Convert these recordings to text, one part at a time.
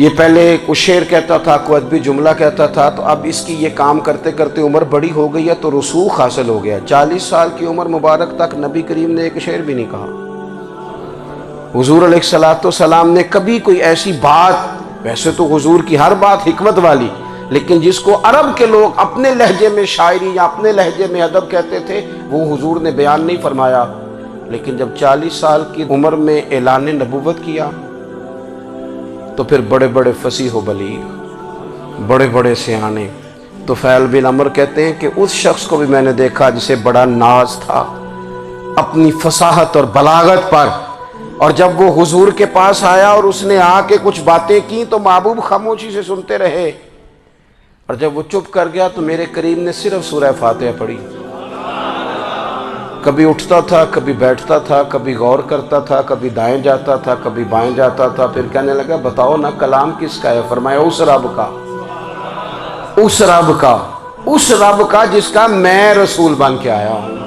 یہ پہلے کوئی شعر کہتا تھا، کوئی ادبی جملہ کہتا تھا، تو اب اس کی یہ کام کرتے کرتے عمر بڑی ہو گئی ہے تو رسوخ حاصل ہو گیا۔ 40 سال کی عمر مبارک تک نبی کریم نے ایک شعر بھی نہیں کہا۔ حضور علیہ السلام نے کبھی کوئی ایسی بات، ویسے تو حضور کی ہر بات حکمت والی، لیکن جس کو عرب کے لوگ اپنے لہجے میں شاعری یا اپنے لہجے میں ادب کہتے تھے، وہ حضور نے بیان نہیں فرمایا۔ لیکن جب 40 سال کی عمر میں اعلان نبوت کیا تو پھر بڑے بڑے فصیح و بلیغ، بڑے بڑے سیانے طفیل بن عمر کہتے ہیں کہ اس شخص کو بھی میں نے دیکھا جسے بڑا ناز تھا اپنی فصاحت اور بلاغت پر، اور جب وہ حضور کے پاس آیا اور اس نے آ کے کچھ باتیں کی تو محبوب خاموشی سے سنتے رہے، اور جب وہ چپ کر گیا تو میرے کریم نے صرف سورہ فاتحہ پڑھی۔ کبھی اٹھتا تھا، کبھی بیٹھتا تھا، کبھی غور کرتا تھا، کبھی دائیں جاتا تھا، کبھی بائیں جاتا تھا، پھر کہنے لگا بتاؤ نا کلام کس کا ہے؟ فرمایا اس رب کا، اس رب کا، اس رب کا جس کا میں رسول بن کے آیا ہوں۔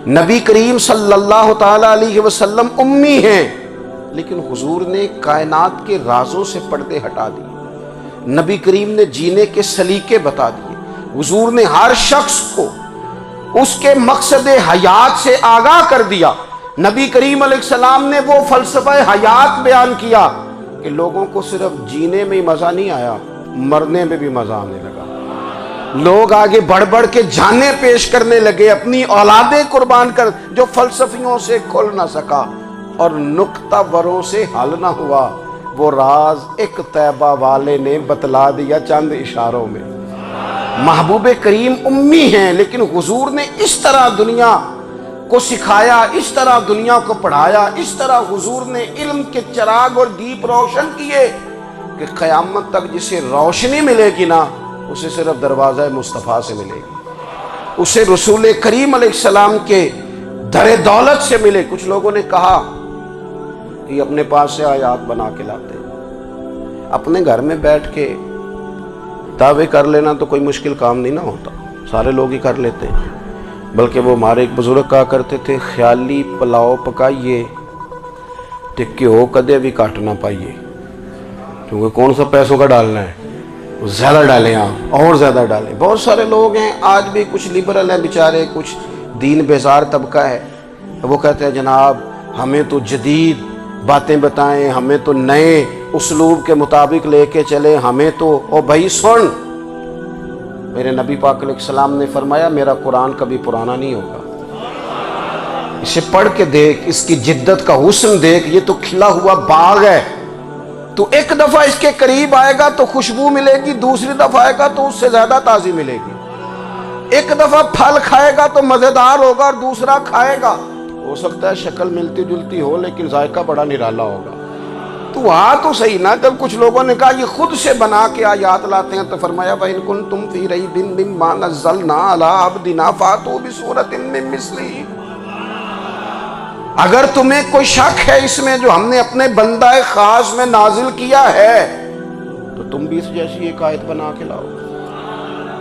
نبی کریم صلی اللہ تعالی علیہ وسلم امی ہیں، لیکن حضور نے کائنات کے رازوں سے پردے ہٹا دیے، نبی کریم نے جینے کے سلیقے بتا دیے، حضور نے ہر شخص کو اس کے مقصد حیات سے آگاہ کر دیا۔ نبی کریم علیہ السلام نے وہ فلسفہ حیات بیان کیا کہ لوگوں کو صرف جینے میں ہی مزہ نہیں آیا، مرنے میں بھی مزہ آنے لگا۔ لوگ آگے بڑھ بڑھ کے جانیں پیش کرنے لگے، اپنی اولادیں قربان کر، جو فلسفیوں سے کھل نہ سکا اور نکتہ وروں سے حل نہ ہوا، وہ راز ایک طیبہ والے نے بتلا دیا چند اشاروں میں۔ محبوب کریم امی ہیں، لیکن حضور نے اس طرح دنیا کو سکھایا، اس طرح دنیا کو پڑھایا، اس طرح حضور نے علم کے چراغ اور دیپ روشن کیے کہ قیامت تک جسے روشنی ملے گی نا، اسے صرف دروازہ مصطفیٰ سے ملے گی، اسے رسول کریم علیہ السلام کے در دولت سے ملے۔ کچھ لوگوں نے کہا کہ یہ اپنے پاس سے آیات بنا کے لاتے ہیں، اپنے گھر میں بیٹھ کے دعوے کر لینا تو کوئی مشکل کام نہیں نہ ہوتا، سارے لوگ ہی کر لیتے ہیں۔ بلکہ وہ ہمارے ایک بزرگ کہا کرتے تھے، خیالی پلاؤ پکائیے تے گھیو کدے بھی کٹ نہ پائیے، کیونکہ کون سا پیسوں کا ڈالنا ہے، زیادہ ڈالیں آپ اور زیادہ ڈالیں۔ بہت سارے لوگ ہیں آج بھی، کچھ لبرل ہیں بیچارے، کچھ دین بیزار طبقہ ہے، وہ کہتے ہیں جناب ہمیں تو جدید باتیں بتائیں، ہمیں تو نئے اسلوب کے مطابق لے کے چلے، ہمیں تو او بھائی سن، میرے نبی پاک علیہ السلام نے فرمایا میرا قرآن کبھی پرانا نہیں ہوگا، اسے پڑھ کے دیکھ، اس کی جدت کا حسن دیکھ، یہ تو کھلا ہوا باغ ہے، تو ایک دفعہ اس کے قریب آئے گا تو خوشبو ملے گی، دوسری دفعہ آئے گا تو اس سے زیادہ تازی ملے گی، ایک دفعہ پھل کھائے گا تو مزیدار ہوگا اور دوسرا کھائے گا ہو سکتا ہے شکل ملتی جلتی ہو لیکن ذائقہ بڑا نرالا ہوگا۔ تو تو صحیح نا، جب کچھ لوگوں نے کہا یہ خود سے بنا کے آیات لاتے ہیں تو فرمایا وَإِن كُنتُمْ فِي رَيْبٍ مِّمَّا نَزَّلْنَا عَلَىٰ عَبْدِنَا فَأْتُوا بِسُورَةٍ مِّن مِّثْلِهِ، اگر تمہیں کوئی شک ہے اس میں جو ہم نے اپنے بندہ خاص میں نازل کیا ہے تو تم بھی اس جیسی ایک آیت بنا کے لاؤ۔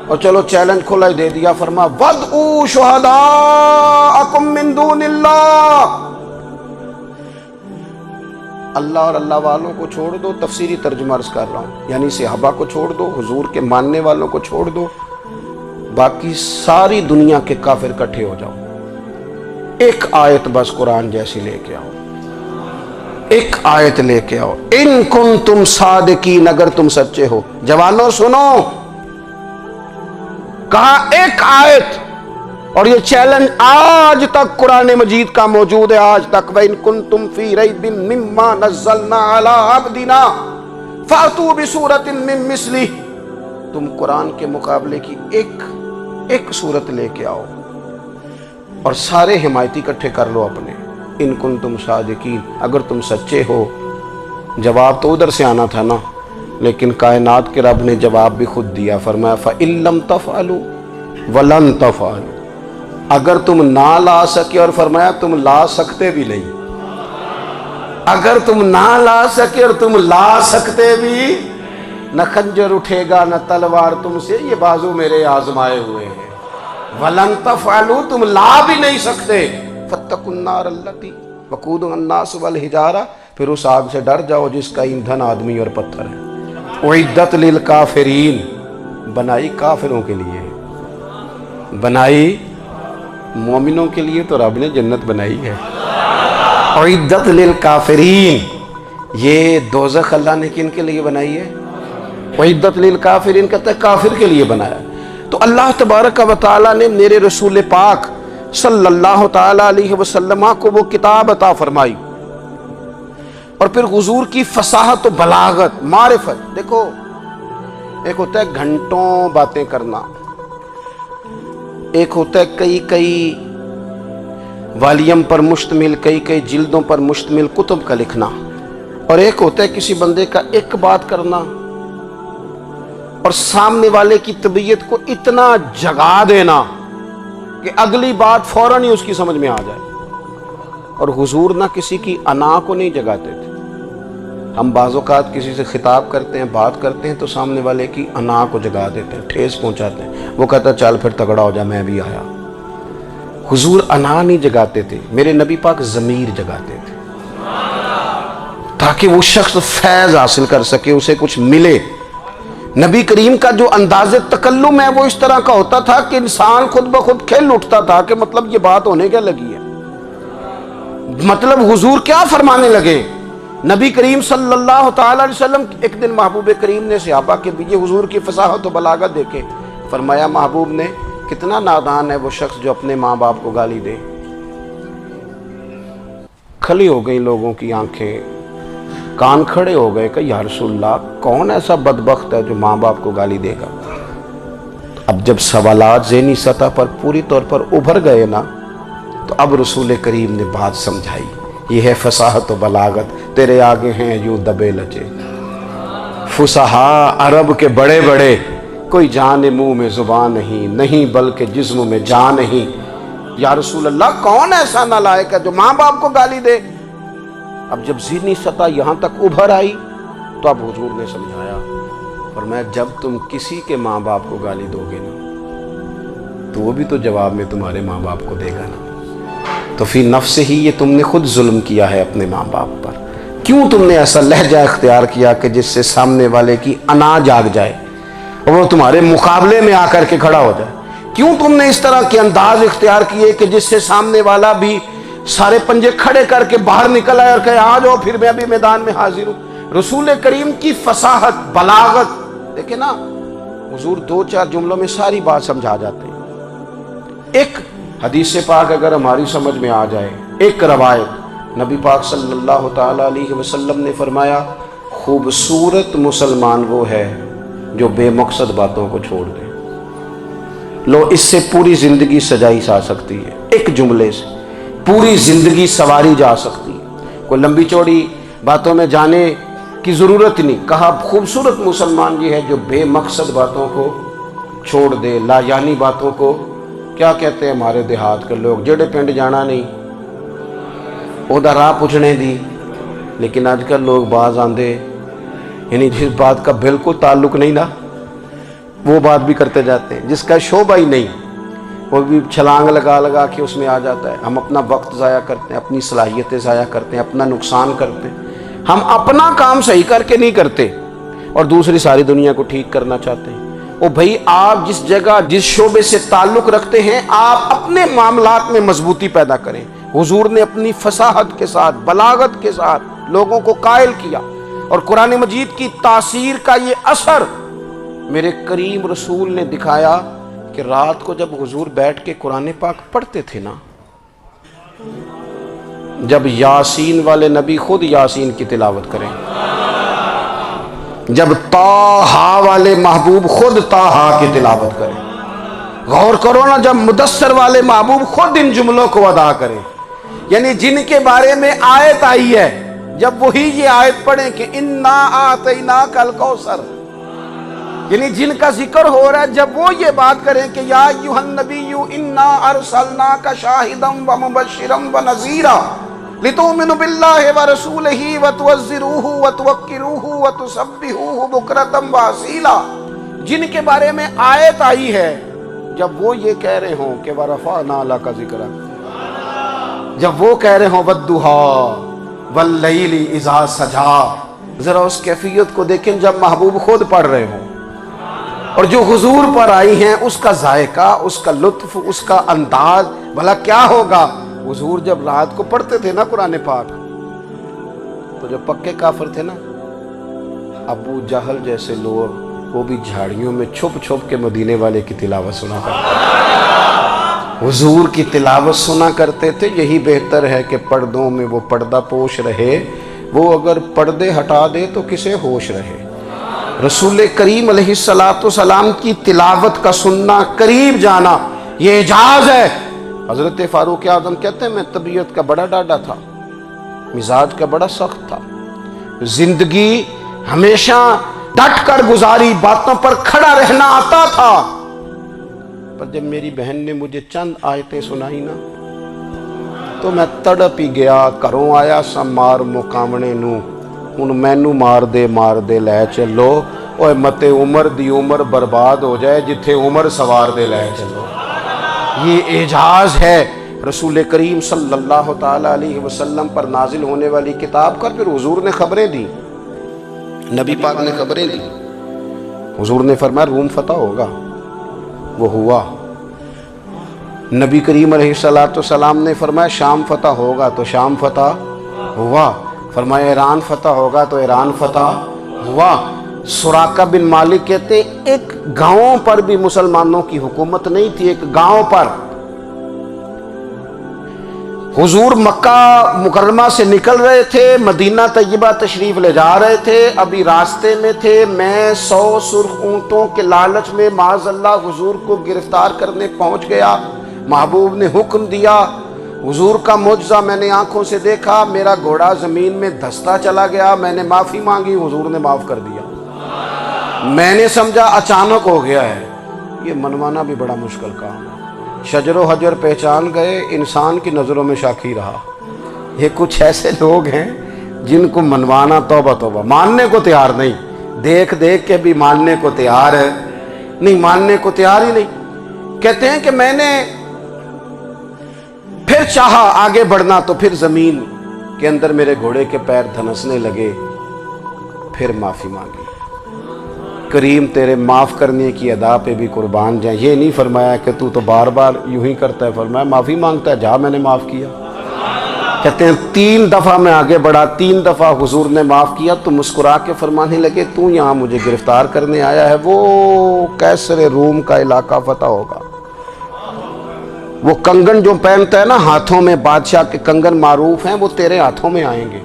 اور چلو چیلنج کھلا ہی دے دیا، فرما وَادْعُوا شُهَدَاءَكُم مِّن دُونِ اللَّهِ، اللہ اور اللہ والوں کو چھوڑ دو، تفسیری ترجمہ عرض کر رہا ہوں، یعنی صحابہ کو چھوڑ دو، حضور کے ماننے والوں کو چھوڑ دو، باقی ساری دنیا کے کافر اکٹھے ہو جاؤ، ایک آیت بس قرآن جیسی لے کے آؤ، ایک آیت لے کے آؤ، ان کنتم صادقین، اگر تم سچے ہو۔ جوانوں سنو، کہا ایک آیت، اور یہ چیلنج آج تک قرآن مجید کا موجود ہے، آج تک وَإِن كُنتُمْ فِي رَيْبٍ مِّمَّا نَزَّلْنَا عَلَىٰ عَبْدِنَا فَأْتُوا بِسُورَةٍ مِّن مِّثْلِهِ، تم قرآن کے مقابلے کی ایک صورت لے کے آؤ اور سارے حمایتی اکٹھے کر لو اپنے، ان کنتم صادقین، اگر تم سچے ہو۔ جواب تو ادھر سے آنا تھا نا، لیکن کائنات کے رب نے جواب بھی خود دیا، فرمایا فَإِن لَّمْ تَفْعَلُوا وَلَن تَفْعَلُوا، اگر تم نہ لا سکے، اور فرمایا تم لا سکتے بھی نہیں، اگر تم نہ لا سکے اور تم لا سکتے بھی، نہ خنجر اٹھے گا نہ تلوار تم سے، یہ بازو میرے آزمائے ہوئے ہیں، وَلَن تَفْعَلُوا، تم لا بھی نہیں سکتے، فَاتَّقُوا النَّارَ الَّتِي وَقُودُهَا النَّاسُ وَالْحِجَارَةُ، پھر اس آگ سے ڈر جاؤ جس کا ایندھن آدمی اور پتھر ہے۔ اعدت للکافرین، بنائی کافروں کے لیے، بنائی مومنوں کے لیے تو رب نے جنت بنائی ہے۔ اعدت للکافرین، یہ دوزخ اللہ نے کن کے لیے بنائی ہے؟ اعدت للکافرین کہتا ہے کافر کے لیے بنایا۔ تو اللہ تبارک و تعالیٰ نے میرے رسول پاک صلی اللہ تعالیٰ علیہ وسلم کو وہ کتاب عطا فرمائی، اور پھر حضور کی فصاحت و بلاغت، معرفت۔ دیکھو ایک ہوتا ہے گھنٹوں باتیں کرنا، ایک ہوتا ہے کئی والیوم پر مشتمل، کئی جلدوں پر مشتمل کتب کا لکھنا، اور ایک ہوتا ہے کسی بندے کا ایک بات کرنا اور سامنے والے کی طبیعت کو اتنا جگا دینا کہ اگلی بات فوراً ہی اس کی سمجھ میں آ جائے۔ اور حضور نہ کسی کی انا کو نہیں جگاتے تھے۔ ہم بعض اوقات کسی سے خطاب کرتے ہیں، بات کرتے ہیں تو سامنے والے کی انا کو جگا دیتے ہیں، ٹھیس پہنچاتے ہیں، وہ کہتا ہے چل پھر تگڑا ہو جا میں بھی آیا۔ حضور انا نہیں جگاتے تھے، میرے نبی پاک ضمیر جگاتے تھے تاکہ وہ شخص فیض حاصل کر سکے، اسے کچھ ملے۔ نبی کریم کا جو انداز تکلم ہے وہ اس طرح کا ہوتا تھا کہ انسان خود بخود کھل اٹھتا تھا کہ مطلب یہ بات ہونے کیا لگی ہے، مطلب حضور کیا فرمانے لگے۔ نبی کریم صلی اللہ تعالی علیہ وسلم ایک دن محبوب کریم نے صحابہ کے پیچھے حضور کی فصاحت و بلاغت دیکھے، فرمایا محبوب نے کتنا نادان ہے وہ شخص جو اپنے ماں باپ کو گالی دے۔ کھلی ہو گئی لوگوں کی آنکھیں، کان کھڑے ہو گئے کہ یا رسول اللہ کون ایسا بدبخت ہے جو ماں باپ کو گالی دے گا۔ اب جب سوالات ذہنی سطح پر پوری طور پر ابھر گئے نا، تو اب رسول کریم نے بات سمجھائی۔ یہ ہے فصاحت و بلاغت، تیرے آگے ہیں یوں دبے لچے فصحاء عرب کے بڑے بڑے، کوئی جان منہ میں زبان نہیں بلکہ جسم میں جان نہیں۔ یا رسول اللہ کون ایسا نالائق ہے جو ماں باپ کو گالی دے؟ اب جب ذہنی سطح یہاں تک ابھر آئی تو اب حضور نے سمجھایا، فرمایا جب تم کسی کے ماں باپ کو گالی دو گے نا تو وہ بھی تو جواب میں تمہارے ماں باپ کو دے گا نا، تو فی نفس ہی یہ تم نے خود ظلم کیا ہے اپنے ماں باپ پر۔ کیوں تم نے ایسا لہجہ اختیار کیا کہ جس سے سامنے والے کی انا جاگ جائے اور وہ تمہارے مقابلے میں آ کر کے کھڑا ہو جائے؟ کیوں تم نے اس طرح کے انداز اختیار کیے کہ جس سے سامنے والا بھی سارے پنجے کھڑے کر کے باہر نکل آئے اور کہے آ جاؤ پھر میں ابھی میدان میں حاضر ہوں؟ رسول کریم کی فصاحت بلاغت دیکھیں نا، حضور 2-4 جملوں میں ساری بات سمجھا جاتے ہیں۔ ایک حدیث پاک اگر ہماری سمجھ میں آ جائے، ایک روایت نبی پاک صلی اللہ تعالی علیہ وسلم نے فرمایا خوبصورت مسلمان وہ ہے جو بے مقصد باتوں کو چھوڑ دے۔ لو اس سے پوری زندگی سجائی جا سکتی ہے، ایک جملے سے پوری زندگی سواری جا سکتی ہے، کوئی لمبی چوڑی باتوں میں جانے کی ضرورت نہیں۔ کہا خوبصورت مسلمان یہ ہے جو بے مقصد باتوں کو چھوڑ دے، لا یعنی باتوں کو، کیا کہتے ہیں ہمارے دیہات کے لوگ، جڑے پنڈ جانا نہیں اودا راہ پوچھنے دی۔ لیکن آج کل لوگ باز آندے یعنی جس بات کا بالکل تعلق نہیں نا وہ بات بھی کرتے جاتے ہیں، جس کا شعبہ ہی نہیں وہ بھی چھلانگ لگا کے اس میں آ جاتا ہے۔ ہم اپنا وقت ضائع کرتے ہیں، اپنی صلاحیتیں ضائع کرتے ہیں، اپنا نقصان کرتے ہیں۔ ہم اپنا کام صحیح کر کے نہیں کرتے اور دوسری ساری دنیا کو ٹھیک کرنا چاہتے ہیں۔ او بھائی آپ جس جگہ جس شعبے سے تعلق رکھتے ہیں آپ اپنے معاملات میں مضبوطی پیدا کریں۔ حضور نے اپنی فصاحت کے ساتھ بلاغت کے ساتھ لوگوں کو قائل کیا، اور قرآن مجید کی تاثیر کا یہ اثر میرے کریم رسول نے دکھایا کہ رات کو جب حضور بیٹھ کے قرآن پاک پڑھتے تھے نا، جب یاسین والے نبی خود یاسین کی تلاوت کریں، جب طٰہٰ والے محبوب خود طٰہٰ کی تلاوت کریں، غور کرو نا، جب مدثر والے محبوب خود ان جملوں کو ادا کریں، یعنی جن کے بارے میں آیت آئی ہے جب وہی یہ آیت پڑھیں کہ انا اعطیناک الکوثر، یعنی جن کا ذکر ہو رہا ہے جب وہ یہ بات کریں کہ یا ایھا النبی انا ارسلناک شاہدا ومبشرا ونذیرا لتؤمنوا باللہ ورسولہ وتعزروہ وتوقروہ وتسبحوہ بکرۃ واصیلا، جن کے بارے میں آیت آئی ہے جب وہ یہ کہہ رہے ہوں کہ ورفعنا لک ذکرک، جب وہ کہہ رہے ہوں والضحیٰ واللیل اذا سجا. ذرا اس کیفیت کو دیکھیں جب محبوب خود پڑھ رہے ہوں، اور جو حضور پر آئی ہیں اس کا ذائقہ، اس کا لطف، اس کا انداز بھلا کیا ہوگا. حضور جب رات کو پڑھتے تھے نا قرآن پاک، تو جو پکے کافر تھے نا، ابو جہل جیسے لوگ، وہ بھی جھاڑیوں میں چھپ چھپ کے مدینے والے کی تلاوت سنا کرتے تھے، حضور کی تلاوت سنا کرتے تھے. یہی بہتر ہے کہ پردوں میں وہ پردہ پوش رہے، وہ اگر پردے ہٹا دے تو کسے ہوش رہے. رسول کریم علیہ السلام کی تلاوت کا سننا، قریب جانا، یہ اعجاز ہے. حضرت فاروق اعظم کہتے ہیں میں طبیعت کا بڑا ڈاڈا تھا، مزاج کا بڑا سخت تھا، زندگی ہمیشہ ڈٹ کر گزاری، باتوں پر کھڑا رہنا آتا تھا، پر جب میری بہن نے مجھے چند آیتیں سنائی نا تو میں تڑپ ہی گیا. گھروں آیا سا مار مقامنے نو، ہن مینو مار دے لے چلو. اوے متے عمر دی عمر برباد ہو جائے، جتھے عمر سوار دے لے چلو. یہ اعجاز ہے رسول کریم صلی اللہ تعالی علیہ وسلم پر نازل ہونے والی کتاب کا. پھر حضور نے خبریں دی، نبی پاک نے خبریں دی. حضور نے فرمایا روم فتح ہوگا، وہ ہوا. نبی کریم علیہ السلام نے فرمایا شام فتح ہوگا، تو شام فتح ہوا. فرمایا ایران فتح ہوگا، تو ایران فتح ہوا. سراقہ بن مالک کہتے ہیں ایک گاؤں پر بھی مسلمانوں کی حکومت نہیں تھی. ایک گاؤں پر حضور مکہ مکرمہ سے نکل رہے تھے، مدینہ طیبہ تشریف لے جا رہے تھے. ابھی راستے میں تھے، میں 100 سرخ اونٹوں کے لالچ میں معاذ اللہ حضور کو گرفتار کرنے پہنچ گیا. محبوب نے حکم دیا، حضور کا معجزہ میں نے آنکھوں سے دیکھا، میرا گھوڑا زمین میں دھستا چلا گیا. میں نے معافی مانگی، حضور نے معاف کر دیا. میں نے سمجھا اچانک ہو گیا ہے. یہ منوانا بھی بڑا مشکل کام ہے. شجر و حجر پہچان گئے، انسان کی نظروں میں شاکی رہا. یہ کچھ ایسے لوگ ہیں جن کو منوانا توبہ توبہ، ماننے کو تیار نہیں، دیکھ دیکھ کے بھی ماننے کو تیار ہے نہیں، ماننے کو تیار ہی نہیں. کہتے ہیں کہ میں نے پھر چاہا آگے بڑھنا، تو پھر زمین کے اندر میرے گھوڑے کے پیر دھنسنے لگے. پھر معافی مانگی. کریم تیرے معاف کرنے کی ادا پہ بھی قربان جائیں. یہ نہیں فرمایا کہ تو بار بار یوں ہی کرتا ہے، فرمایا معافی مانگتا ہے، جا میں نے معاف کیا. کہتے ہیں 3 دفعہ میں آگے بڑھا، 3 دفعہ حضور نے معاف کیا تو مسکرا کے فرمانے لگے تو یہاں مجھے گرفتار کرنے آیا ہے، وہ کیسر روم کا علاقہ فتح ہوگا. وہ کنگن جو پہنتا ہے نا ہاتھوں میں، بادشاہ کے کنگن معروف ہیں، وہ تیرے ہاتھوں میں آئیں گے.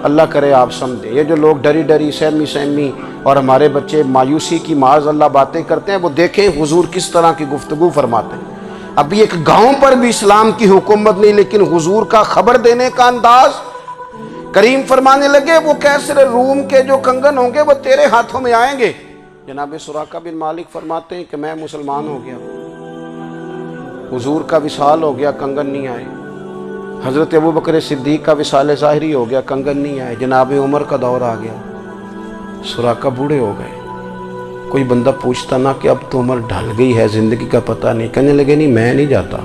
اللہ کرے آپ سمجھیں. یہ جو لوگ ڈری ڈری سہمی اور ہمارے بچے مایوسی کی معاذ اللہ باتیں کرتے ہیں، وہ دیکھیں حضور کس طرح کی گفتگو فرماتے ہیں. ابھی ایک گاؤں پر بھی اسلام کی حکومت نہیں، لیکن حضور کا خبر دینے کا انداز. کریم فرمانے لگے وہ کیسر روم کے جو کنگن ہوں گے وہ تیرے ہاتھوں میں آئیں گے. جناب سراقہ بن مالک فرماتے ہیں کہ میں مسلمان ہو گیا، حضور کا وصال ہو گیا، کنگن نہیں آئے. حضرت ابوبکر صدیق کا وصال ظاہری ہو گیا، کنگن نہیں آئے. جناب عمر کا دور آ گیا، سراقہ بوڑھے ہو گئے. کوئی بندہ پوچھتا نا کہ اب تو عمر ڈھل گئی ہے، زندگی کا پتہ نہیں. کہنے لگے نہیں میں نہیں جاتا،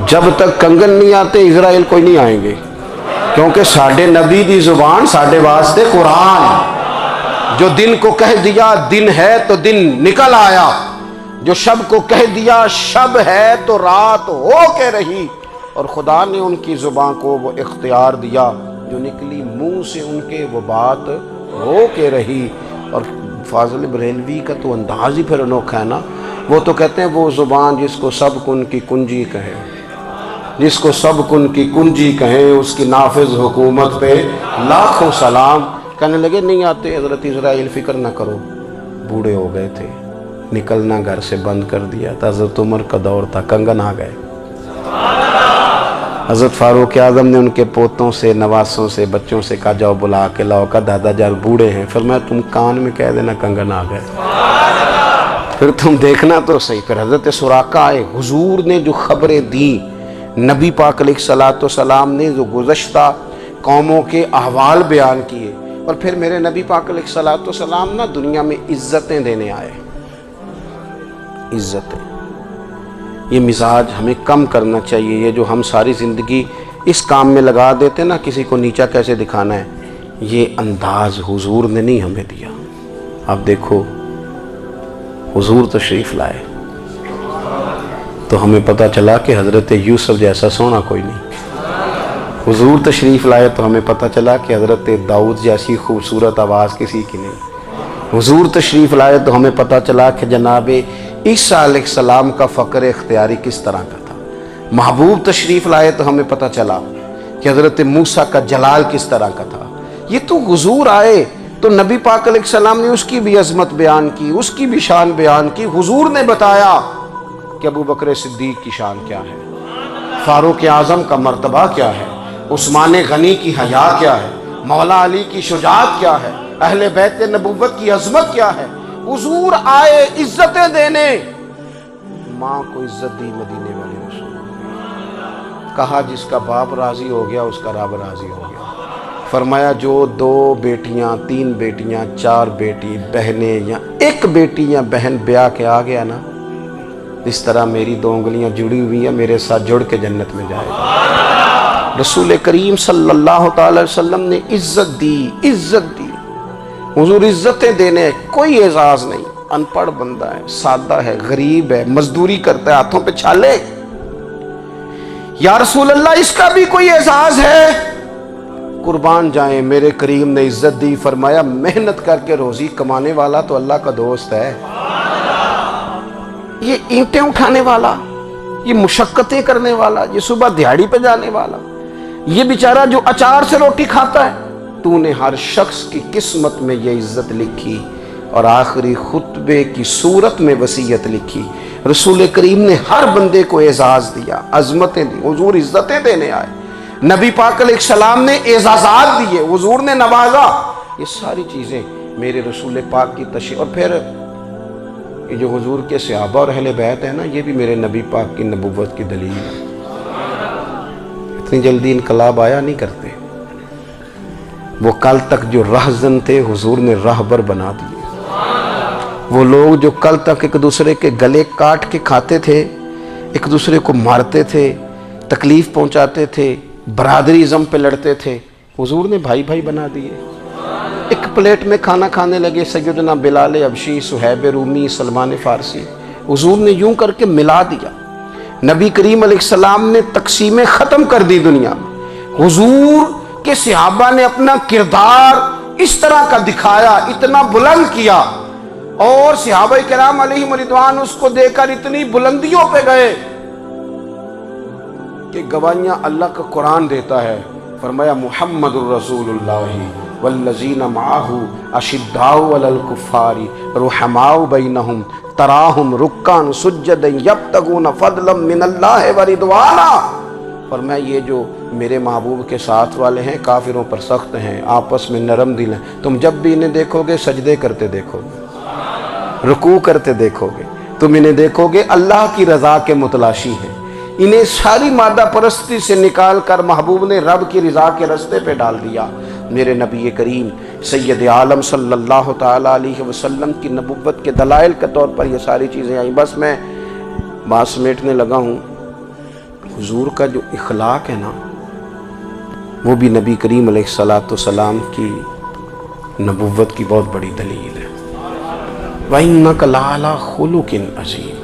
جب تک کنگن نہیں آتے اسرائیل کوئی نہیں آئیں گے. کیونکہ ساڈے نبی دی زبان ساڈے واسطے قرآن. جو دن کو کہہ دیا دن ہے تو دن نکل آیا، جو شب کو کہہ دیا شب ہے تو رات ہو کے رہی. اور خدا نے ان کی زبان کو وہ اختیار دیا، جو نکلی منہ سے ان کے وہ بات ہو کے رہی. اور فاضل بریلوی کا تو انداز ہی پھر انوکھا ہے نا. وہ تو کہتے ہیں وہ زبان جس کو سب کن کی کنجی کہیں، جس کو سب کن کی کنجی کہیں، اس کی نافذ حکومت پہ لاکھوں سلام. کہنے لگے نہیں آتے. حضرت اسرائیل فکر نہ کرو، بوڑھے ہو گئے تھے، نکلنا گھر سے بند کر دیا تھا. حضرت عمر کا دور تھا، کنگن آ گئے. حضرت فاروق اعظم نے ان کے پوتوں سے، نواسوں سے، بچوں سے کہا جاؤ بلا کے لاؤ. کا دادا جان بوڑھے ہیں. فرمایا تم کان میں کہہ دینا کنگن آ گئے، پھر تم دیکھنا تو صحیح. پھر حضرت سراقہ آئے. حضور نے جو خبریں دی، نبی پاک علیہ السلام نے جو گزشتہ قوموں کے احوال بیان کیے، اور پھر میرے نبی پاک علیہ السلام نا دنیا میں عزتیں دینے آئے. عزتیں، یہ مزاج ہمیں کم کرنا چاہیے. یہ جو ہم ساری زندگی اس کام میں لگا دیتے نا، کسی کو نیچا کیسے دکھانا ہے، یہ انداز حضور نے نہیں ہمیں دیا۔ اب دیکھو حضور تشریف لائے تو ہمیں پتہ چلا کہ حضرت یوسف جیسا سونا کوئی نہیں، حضور تشریف لائے تو ہمیں پتہ چلا کہ حضرت داؤد جیسی خوبصورت آواز کسی کی نہیں، حضور تشریف لائے تو ہمیں پتہ چلا کہ جناب عیسیٰ علیہ السلام کا فقر اختیاری کس طرح کا تھا، محبوب تشریف لائے تو ہمیں پتہ چلا کہ حضرت موسیٰ کا جلال کس طرح کا تھا۔ یہ تو حضور آئے تو نبی پاک علیہ السلام نے اس کی بھی عظمت بیان کی، اس کی بھی شان بیان کی۔ حضور نے بتایا کہ ابو بکر صدیق کی شان کیا ہے، فاروق اعظم کا مرتبہ کیا ہے، عثمان غنی کی حیا کیا ہے، مولا علی کی شجاعت کیا ہے، اہل بیت نبوت کی عظمت کیا ہے۔ حضور آئے عزتیں دینے، ماں کو عزت دی مدینے والے رسول، کہا جس کا باپ راضی ہو گیا اس کا رب راضی ہو گیا۔ فرمایا جو 2 بیٹیاں 3 بیٹیاں 4 بیٹی بہنیں یا 1 بیٹی یا بہن بیاہ کے آ گیا نا، اس طرح میری 2 انگلیاں جڑی ہوئی ہیں، میرے ساتھ جڑ کے جنت میں جائے گا۔ رسول کریم صلی اللہ تعالی وسلم نے عزت دی، عزت دی۔ حضور عزتیں دینے، کوئی اعزاز نہیں، ان پڑھ بندہ ہے، سادہ ہے، غریب ہے، مزدوری کرتا ہے، ہاتھوں پہ چھالے۔ یا رسول اللہ اس کا بھی کوئی اعزاز ہے؟ قربان جائیں، میرے کریم نے عزت دی، فرمایا محنت کر کے روزی کمانے والا تو اللہ کا دوست ہے۔ یہ اینٹیں اٹھانے والا، یہ مشقتیں کرنے والا، یہ صبح دیہڑی پہ جانے والا، یہ بیچارہ جو اچار سے روٹی کھاتا ہے، تو نے ہر شخص کی قسمت میں یہ عزت لکھی اور آخری خطبے کی صورت میں وصیت لکھی۔ رسول کریم نے ہر بندے کو اعزاز دیا، عظمتیں دی۔ حضور عزتیں دینے آئے، نبی پاک علیہ السلام نے اعزازات دیے، حضور نے نوازا۔ یہ ساری چیزیں میرے رسول پاک کی تشریف، اور پھر یہ جو حضور کے صحابہ اور اہل بیت ہیں نا، یہ بھی میرے نبی پاک کی نبوت کی دلیل ہے۔ اتنی جلدی انقلاب آیا نہیں کرتے، وہ کل تک جو رہزن تھے حضور نے راہبر بنا دیے۔ وہ لوگ جو کل تک ایک دوسرے کے گلے کاٹ کے کھاتے تھے، ایک دوسرے کو مارتے تھے، تکلیف پہنچاتے تھے، برادری ازم پہ لڑتے تھے، حضور نے بھائی بھائی بنا دیے۔ ایک پلیٹ میں کھانا کھانے لگے، سیدنا بلال حبشی، صہیب رومی، سلمان فارسی، حضور نے یوں کر کے ملا دیا۔ نبی کریم علیہ السلام نے تقسیمیں ختم کر دی دنیا میں۔ حضور کے صحابہ نے اپنا کردار اس طرح کا دکھایا، اتنا بلند کیا، اور صحابہ کرام علیہم رضوان اس کو دیکھ کر اتنی بلندیوں پہ گئے کہ گواہیاں اللہ کا قرآن دیتا ہے۔ فرمایا محمد الرسول اللہ والذین معہ اشداء علی الکفار رحماء بینہم تراہم رکعا سجدا یبتغون فضلا من اللہ ورضوانا۔ فرمایا یہ جو میرے محبوب کے ساتھ والے ہیں کافروں پر سخت ہیں، آپس میں نرم دل ہیں، تم جب بھی انہیں دیکھو گے سجدے کرتے دیکھو گے، رکوع کرتے دیکھو گے، تم انہیں دیکھو گے اللہ کی رضا کے متلاشی ہیں۔ انہیں ساری مادہ پرستی سے نکال کر محبوب نے رب کی رضا کے رستے پہ ڈال دیا۔ میرے نبی کریم سید عالم صلی اللہ تعالیٰ علیہ وسلم کی نبوت کے دلائل کے طور پر یہ ساری چیزیں آئیں۔ بس میں بات سمیٹنے لگا ہوں۔ حضور کا جو اخلاق ہے نا، وہ بھی نبی کریم علیہ السلام کی نبوت کی بہت بڑی دلیل ہے۔ وَإِنَّكَ لَعَلَىٰ خُلُقٍ عَظِيمٍ۔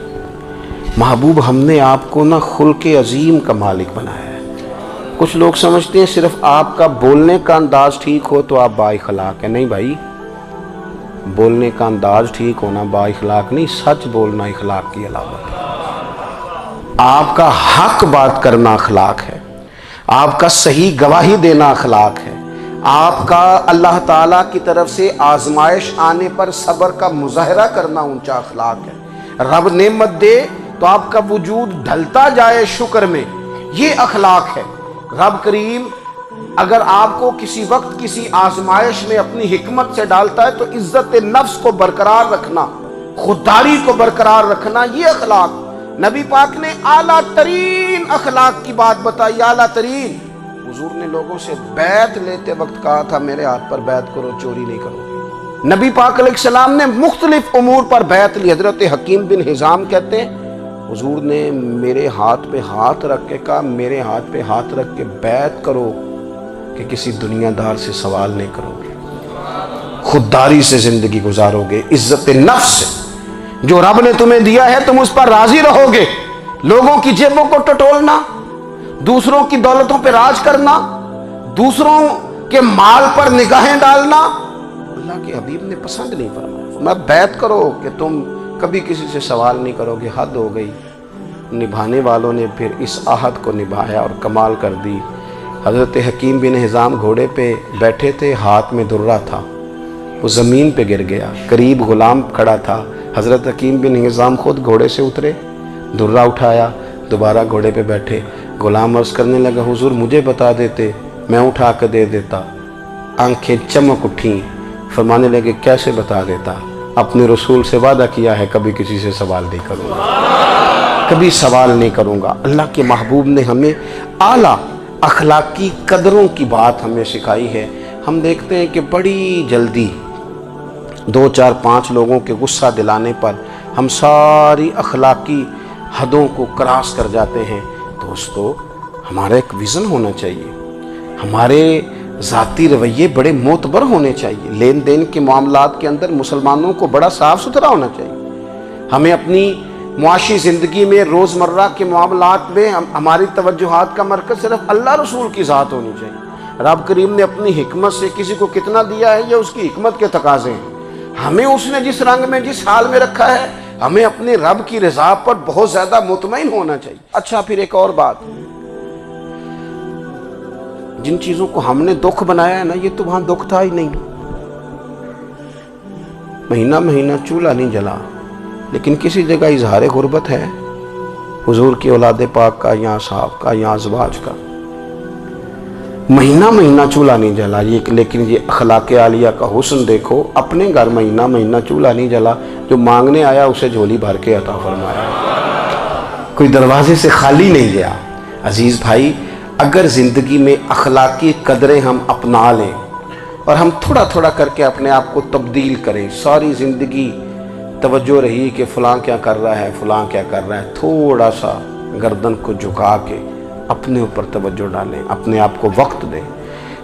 محبوب ہم نے آپ کو نا خلق عظیم کا مالک بنایا ہے۔ کچھ لوگ سمجھتے ہیں صرف آپ کا بولنے کا انداز ٹھیک ہو تو آپ با اخلاق ہیں۔ نہیں بھائی، بولنے کا انداز ٹھیک ہونا با اخلاق نہیں، سچ بولنا اخلاق کی علامت ہے۔ آپ کا حق بات کرنا اخلاق ہے، آپ کا صحیح گواہی دینا اخلاق ہے، آپ کا اللہ تعالیٰ کی طرف سے آزمائش آنے پر صبر کا مظاہرہ کرنا اونچا اخلاق ہے۔ رب نعمت دے تو آپ کا وجود ڈھلتا جائے شکر میں، یہ اخلاق ہے۔ رب کریم اگر آپ کو کسی وقت کسی آزمائش میں اپنی حکمت سے ڈالتا ہے تو عزت نفس کو برقرار رکھنا، خودداری کو برقرار رکھنا، یہ اخلاق۔ نبی پاک نے اعلیٰ ترین اخلاق کی بات بتائی، اعلیٰ ترین۔ حضور نے لوگوں سے بیعت لیتے وقت کہا تھا میرے ہاتھ پر بیعت کرو، چوری نہیں کرو گے۔ نبی پاک علیہ السلام نے مختلف امور پر بیعت لی۔ حضرت حکیم بن حزام کہتے ہیں حضور نے میرے ہاتھ پہ ہاتھ رکھ کے کہا میرے ہاتھ پہ ہاتھ رکھ کے بیعت کرو کہ کسی دنیا دار سے سوال نہیں کرو گے، خودداری سے زندگی گزارو گے، عزت نفس سے، جو رب نے تمہیں دیا ہے تم اس پر راضی رہو گے، لوگوں کی جیبوں کو ٹٹولنا، دوسروں کی دولتوں پہ راج کرنا، دوسروں کے مال پر نگاہیں ڈالنا اللہ کے حبیب نے پسند نہیں فرمایا۔ میں بیعت کرو کہ تم کبھی کسی سے سوال نہیں کرو گے، حد ہو گئی۔ نبھانے والوں نے پھر اس عہد کو نبھایا اور کمال کر دی۔ حضرت حکیم بن حزام گھوڑے پہ بیٹھے تھے، ہاتھ میں درہ تھا، وہ زمین پہ گر گیا، قریب غلام کھڑا تھا، حضرت حکیم بن حزام خود گھوڑے سے اترے، درہ اٹھایا، دوبارہ گھوڑے پہ بیٹھے، غلام عرض کرنے لگا حضور مجھے بتا دیتے میں اٹھا کے دے دیتا۔ آنکھیں چمک اٹھیں، فرمانے لگے کیسے بتا دیتا، اپنے رسول سے وعدہ کیا ہے کبھی کسی سے سوال نہیں کروں گا، کبھی سوال نہیں کروں گا۔ اللہ کے محبوب نے ہمیں اعلیٰ اخلاقی قدروں کی بات ہمیں سکھائی ہے۔ ہم دیکھتے ہیں کہ بڑی جلدی 2 4 5 لوگوں کے غصہ دلانے پر ہم ساری اخلاقی حدوں کو کراس کر جاتے ہیں۔ دوستو ہمارا ایک ویژن ہونا چاہیے، ہمارے ذاتی رویے بڑے معتبر ہونے چاہیے، لین دین کے معاملات کے اندر مسلمانوں کو بڑا صاف ستھرا ہونا چاہیے۔ ہمیں اپنی معاشی زندگی میں روزمرہ کے معاملات میں ہماری توجہات کا مرکز صرف اللہ رسول کی ذات ہونی چاہیے۔ رب کریم نے اپنی حکمت سے کسی کو کتنا دیا ہے یہ اس کی حکمت کے تقاضے ہیں، ہمیں اس نے جس رنگ میں جس حال میں رکھا ہے ہمیں اپنے رب کی رضا پر بہت زیادہ مطمئن ہونا چاہیے۔ اچھا پھر ایک اور بات، جن چیزوں کو ہم نے دکھ بنایا ہے نا یہ تو وہاں دکھ تھا ہی نہیں، مہینہ مہینہ چولہا نہیں جلا، لیکن کسی جگہ اظہار غربت ہے حضور کی اولاد پاک کا یا صحاب کا یا ازواج کا، مہینہ مہینہ چولہا نہیں جلا، لیکن یہ اخلاق عالیہ کا حسن دیکھو، اپنے گھر مہینہ مہینہ چولہا نہیں جلا، جو مانگنے آیا اسے جھولی بھر کے عطا فرمایا، کوئی دروازے سے خالی نہیں گیا۔ عزیز بھائی اگر زندگی میں اخلاقی قدریں ہم اپنا لیں اور ہم تھوڑا تھوڑا کر کے اپنے آپ کو تبدیل کریں، ساری زندگی توجہ رہی کہ فلاں کیا کر رہا ہے فلاں کیا کر رہا ہے، تھوڑا سا گردن کو جھکا کے اپنے اوپر توجہ ڈالیں، اپنے آپ کو وقت دیں،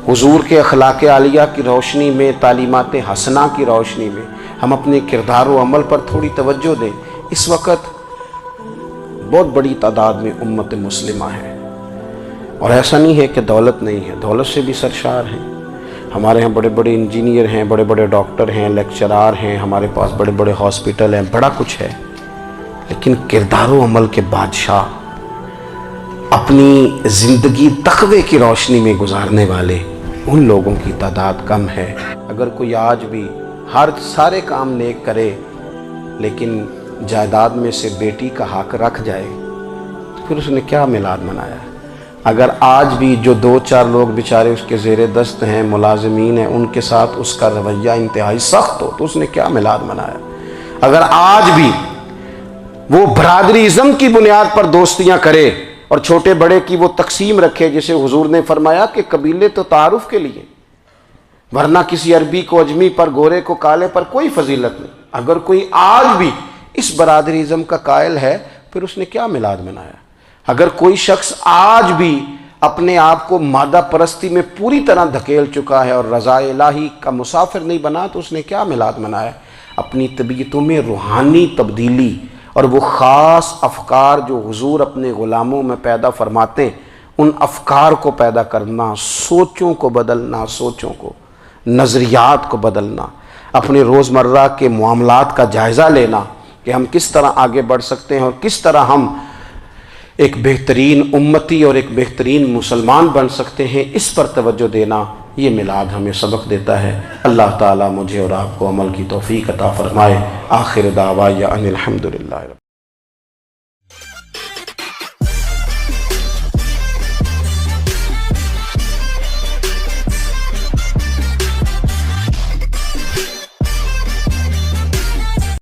حضور کے اخلاق عالیہ کی روشنی میں، تعلیمات حسنہ کی روشنی میں ہم اپنے کردار و عمل پر تھوڑی توجہ دیں۔ اس وقت بہت بڑی تعداد میں امت مسلمہ ہے، اور ایسا نہیں ہے کہ دولت نہیں ہے، دولت سے بھی سرشار ہیں، ہمارے ہاں بڑے بڑے انجینئر ہیں، بڑے بڑے ڈاکٹر ہیں، لیکچرار ہیں، ہمارے پاس بڑے بڑے ہاسپٹل ہیں، بڑا کچھ ہے، لیکن کردار و عمل کے بادشاہ، اپنی زندگی تقوی کی روشنی میں گزارنے والے ان لوگوں کی تعداد کم ہے۔ اگر کوئی آج بھی سارے کام نیک کرے لیکن جائیداد میں سے بیٹی کا حق رکھ جائے تو پھر اس نے کیا میلاد منایا؟ اگر آج بھی جو 2 4 لوگ بیچارے اس کے زیر دست ہیں، ملازمین ہیں، ان کے ساتھ اس کا رویہ انتہائی سخت ہو تو اس نے کیا میلاد منایا؟ اگر آج بھی وہ برادری ازم کی بنیاد پر دوستیاں کرے اور چھوٹے بڑے کی وہ تقسیم رکھے، جسے حضور نے فرمایا کہ قبیلے تو تعارف کے لیے، ورنہ کسی عربی کو اجمی پر، گورے کو کالے پر کوئی فضیلت نہیں، اگر کوئی آج بھی اس برادری ازم کا قائل ہے پھر اس نے کیا میلاد منایا؟ اگر کوئی شخص آج بھی اپنے آپ کو مادہ پرستی میں پوری طرح دھکیل چکا ہے اور رضا الہی کا مسافر نہیں بنا تو اس نے کیا میلاد منایا؟ اپنی طبیعتوں میں روحانی تبدیلی اور وہ خاص افکار جو حضور اپنے غلاموں میں پیدا فرماتے ہیں، ان افکار کو پیدا کرنا، سوچوں کو بدلنا، سوچوں کو، نظریات کو بدلنا، اپنے روزمرہ کے معاملات کا جائزہ لینا کہ ہم کس طرح آگے بڑھ سکتے ہیں اور کس طرح ہم ایک بہترین امتی اور ایک بہترین مسلمان بن سکتے ہیں، اس پر توجہ دینا یہ میلاد ہمیں سبق دیتا ہے۔ اللہ تعالیٰ مجھے اور آپ کو عمل کی توفیق عطا فرمائے۔ آخر دعوایا ان الحمدللہ۔